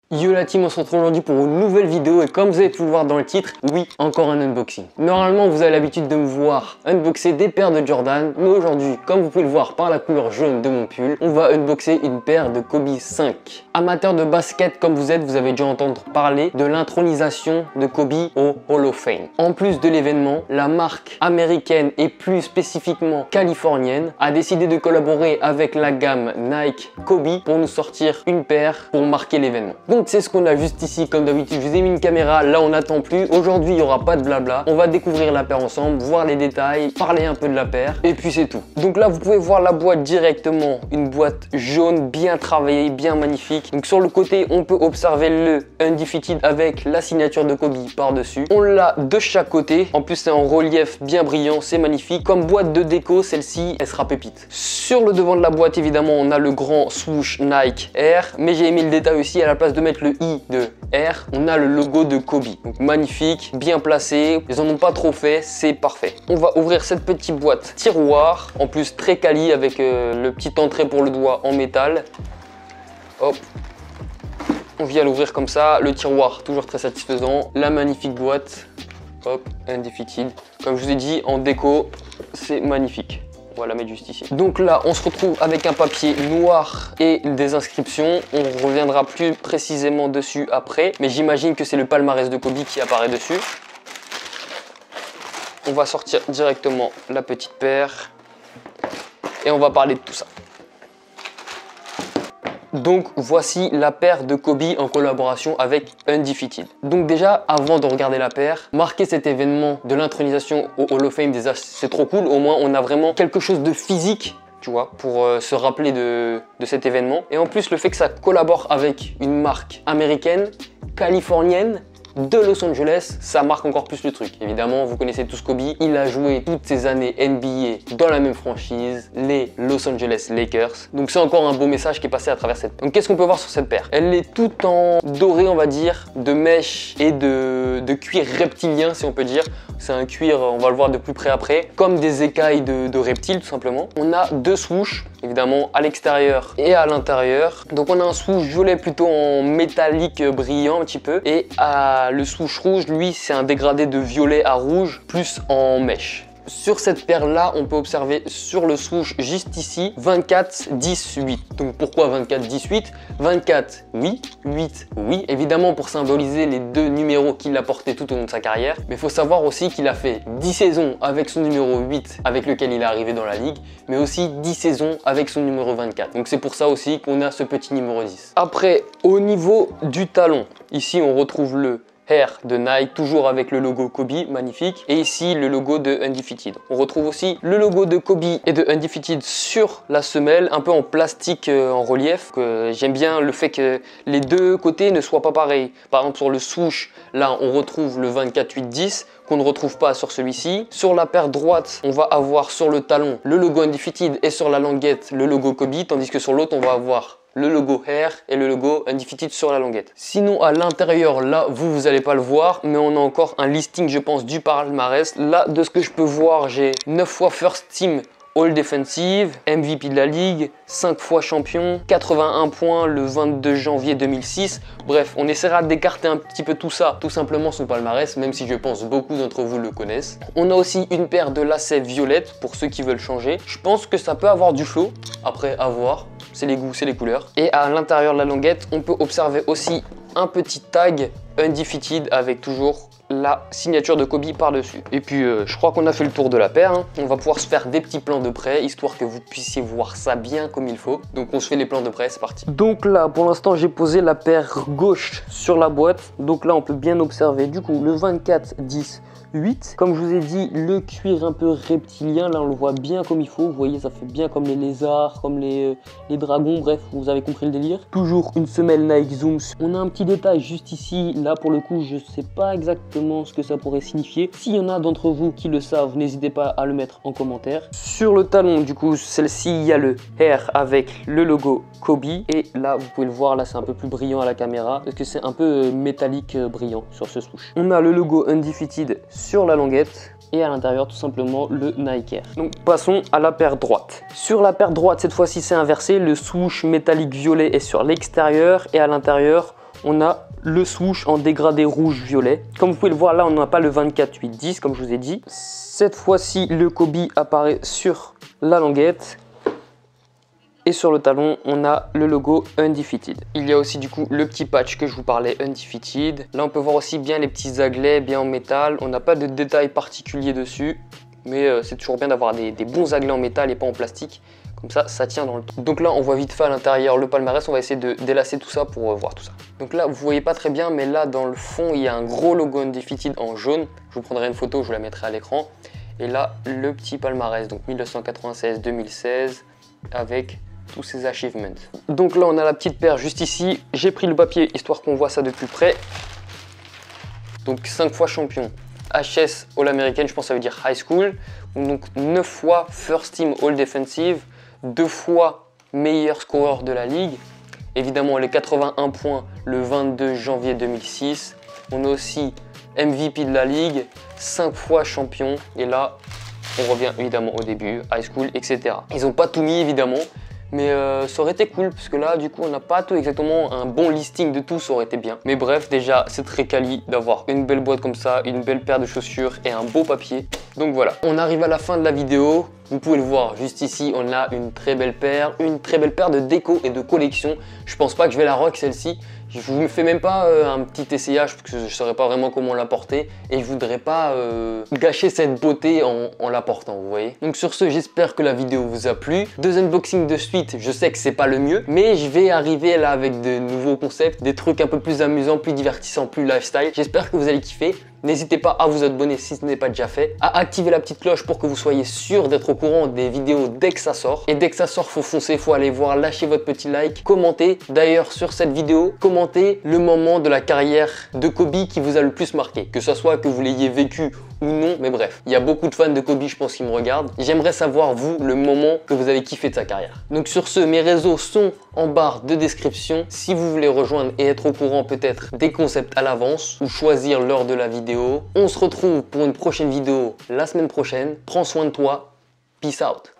Yo la team, on se retrouve aujourd'hui pour une nouvelle vidéo et comme vous avez pu le voir dans le titre, oui, encore un unboxing. Normalement, vous avez l'habitude de me voir unboxer des paires de Jordan, mais aujourd'hui, comme vous pouvez le voir par la couleur jaune de mon pull, on va unboxer une paire de Kobe 5. Amateur de basket comme vous êtes, vous avez dû entendre parler de l'intronisation de Kobe au Hall of Fame. En plus de l'événement, la marque américaine et plus spécifiquement californienne a décidé de collaborer avec la gamme Nike Kobe pour nous sortir une paire pour marquer l'événement. Donc c'est ce qu'on a juste ici, comme d'habitude. Je vous ai mis une caméra, là on n'attend plus. Aujourd'hui il n'y aura pas de blabla. On va découvrir la paire ensemble, voir les détails, parler un peu de la paire et puis c'est tout. Donc là vous pouvez voir la boîte directement, une boîte jaune bien travaillée, bien magnifique. Donc sur le côté on peut observer le Undefeated avec la signature de Kobe par dessus. On l'a de chaque côté, en plus c'est en relief bien brillant, c'est magnifique. Comme boîte de déco, celle-ci elle sera pépite. Sur le devant de la boîte évidemment on a le grand swoosh Nike Air, mais j'ai mis le détail aussi à la place de mettre le I de Air, on a le logo de Kobe. Donc magnifique, bien placé, ils en ont pas trop fait, c'est parfait. On va ouvrir cette petite boîte tiroir, en plus très quali avec le petit entrée pour le doigt en métal. Hop, on vient l'ouvrir comme ça, le tiroir toujours très satisfaisant, la magnifique boîte, hop, Undefeated. Comme je vous ai dit, en déco, c'est magnifique. On va la mettre juste ici. Donc là, on se retrouve avec un papier noir et des inscriptions. On reviendra plus précisément dessus après, mais j'imagine que c'est le palmarès de Kobe qui apparaît dessus. On va sortir directement la petite paire et on va parler de tout ça. Donc voici la paire de Kobe en collaboration avec Undefeated. Donc déjà, avant de regarder la paire, marquer cet événement de l'intronisation au Hall of Fame, déjà c'est trop cool. Au moins on a vraiment quelque chose de physique, tu vois, pour se rappeler de cet événement. Et en plus le fait que ça collabore avec une marque américaine, californienne, de Los Angeles, ça marque encore plus le truc. Évidemment, vous connaissez tous Kobe, il a joué toutes ces années NBA dans la même franchise, les Los Angeles Lakers. Donc c'est encore un beau message qui est passé à travers cette paire. Donc qu'est-ce qu'on peut voir sur cette paire? Elle est toute en doré, on va dire, de mèche et de cuir reptilien, si on peut dire. C'est un cuir, on va le voir de plus près après, comme des écailles de reptiles tout simplement. On a deux swoosh, évidemment à l'extérieur et à l'intérieur. Donc on a un swoosh violet plutôt en métallique brillant un petit peu, et le swoosh rouge, lui, c'est un dégradé de violet à rouge, plus en mèche. Sur cette paire-là, on peut observer sur le swoosh juste ici 24, 10, 8. Donc pourquoi 24, 10, 8? 24, oui, 8, oui. Évidemment pour symboliser les deux numéros qu'il a portés tout au long de sa carrière. Mais il faut savoir aussi qu'il a fait 10 saisons avec son numéro 8 avec lequel il est arrivé dans la ligue, mais aussi 10 saisons avec son numéro 24. Donc c'est pour ça aussi qu'on a ce petit numéro 10. Après, au niveau du talon, ici on retrouve le Air de Nike, toujours avec le logo Kobe, magnifique. Et ici, le logo de Undefeated. On retrouve aussi le logo de Kobe et de Undefeated sur la semelle, un peu en plastique en relief. J'aime bien le fait que les deux côtés ne soient pas pareils. Par exemple, sur le swoosh, là, on retrouve le 24-8-10 qu'on ne retrouve pas sur celui-ci. Sur la paire droite, on va avoir sur le talon le logo Undefeated et sur la languette, le logo Kobe, tandis que sur l'autre, on va avoir le logo Air et le logo Undefeated sur la languette. Sinon à l'intérieur, là vous allez pas le voir, mais on a encore un listing je pense du palmarès. Là de ce que je peux voir, j'ai 9 fois First Team All Defensive, MVP de la Ligue, 5 fois champion, 81 points le 22 janvier 2006. Bref, on essaiera d'écarter un petit peu tout ça, tout simplement son palmarès, même si je pense beaucoup d'entre vous le connaissent. On a aussi une paire de lacets violettes pour ceux qui veulent changer. Je pense que ça peut avoir du flow, après à voir. C'est les goûts, c'est les couleurs. Et à l'intérieur de la languette, on peut observer aussi un petit tag Undefeated avec toujours la signature de Kobe par-dessus. Et puis je crois qu'on a fait le tour de la paire. On va pouvoir se faire des petits plans de près, histoire que vous puissiez voir ça bien comme il faut. Donc on se fait les plans de près, c'est parti. Donc là, pour l'instant, j'ai posé la paire gauche sur la boîte. Donc là, on peut bien observer du coup le 24-10. 8. Comme je vous ai dit, le cuir un peu reptilien, là on le voit bien comme il faut. Vous voyez, ça fait bien comme les lézards, comme les dragons, bref, vous avez compris le délire. Toujours une semelle Nike Zoom. On a un petit détail juste ici, là pour le coup, je sais pas exactement ce que ça pourrait signifier. S'il y en a d'entre vous qui le savent, n'hésitez pas à le mettre en commentaire. Sur le talon, du coup, celle-ci, il y a le Air avec le logo Kobe. Et là, vous pouvez le voir, là c'est un peu plus brillant à la caméra, parce que c'est un peu métallique brillant sur ce swoosh. On a le logo Undefeated sur la languette et à l'intérieur tout simplement le Nike Air. Donc passons à la paire droite. Sur la paire droite, cette fois-ci c'est inversé, le swoosh métallique violet est sur l'extérieur et à l'intérieur on a le swoosh en dégradé rouge-violet. Comme vous pouvez le voir, là, on n'a pas le 24-8-10, comme je vous ai dit. Cette fois-ci, le Kobe apparaît sur la languette. Et sur le talon, on a le logo Undefeated. Il y a aussi du coup le petit patch que je vous parlais, Undefeated. Là, on peut voir aussi bien les petits aglets, bien en métal. On n'a pas de détails particuliers dessus. Mais c'est toujours bien d'avoir des bons aglets en métal et pas en plastique. Comme ça tient dans le temps. Donc là, on voit vite fait à l'intérieur le palmarès. On va essayer de délasser tout ça pour voir tout ça. Donc là, vous voyez pas très bien, mais là, dans le fond, il y a un gros logo Undefeated en jaune. Je vous prendrai une photo, je vous la mettrai à l'écran. Et là, le petit palmarès, donc 1996-2016, avec tous ces achievements. Donc là, on a la petite paire juste ici. J'ai pris le papier, histoire qu'on voit ça de plus près. Donc 5 fois champion. HS All-American, je pense que ça veut dire High School. Donc 9 fois First Team All-Defensive. 2 fois meilleur scoreur de la ligue. Évidemment, les 81 points le 22 janvier 2006. On a aussi MVP de la ligue. 5 fois champion. Et là, on revient évidemment au début, High School, etc. Ils n'ont pas tout mis, évidemment. Mais ça aurait été cool parce que là du coup on n'a pas tout exactement un bon listing de tout, ça aurait été bien. Mais bref, déjà c'est très quali d'avoir une belle boîte comme ça, une belle paire de chaussures et un beau papier. Donc voilà, on arrive à la fin de la vidéo. Vous pouvez le voir juste ici, on a une très belle paire de déco et de collection. Je pense pas que je vais la rock celle-ci. Je vous me fais même pas un petit essayage parce que je saurais pas vraiment comment la porter et je voudrais pas gâcher cette beauté en la portant, vous voyez. Donc sur ce, j'espère que la vidéo vous a plu. 2 unboxings de suite, je sais que c'est pas le mieux, mais je vais arriver là avec de nouveaux concepts, des trucs un peu plus amusants, plus divertissants, plus lifestyle. J'espère que vous allez kiffer. N'hésitez pas à vous abonner si ce n'est pas déjà fait, à activer la petite cloche pour que vous soyez sûr d'être au courant des vidéos dès que ça sort. Et dès que ça sort, faut foncer, faut aller voir, lâcher votre petit like, commentez. D'ailleurs sur cette vidéo, commentez le moment de la carrière de Kobe qui vous a le plus marqué. Que ce soit que vous l'ayez vécu ou non, mais bref. Il y a beaucoup de fans de Kobe, je pense, qui me regardent. J'aimerais savoir, vous, le moment que vous avez kiffé de sa carrière. Donc sur ce, mes réseaux sont en barre de description. Si vous voulez rejoindre et être au courant peut-être des concepts à l'avance ou choisir l'heure de la vidéo, on se retrouve pour une prochaine vidéo la semaine prochaine. Prends soin de toi. Peace out.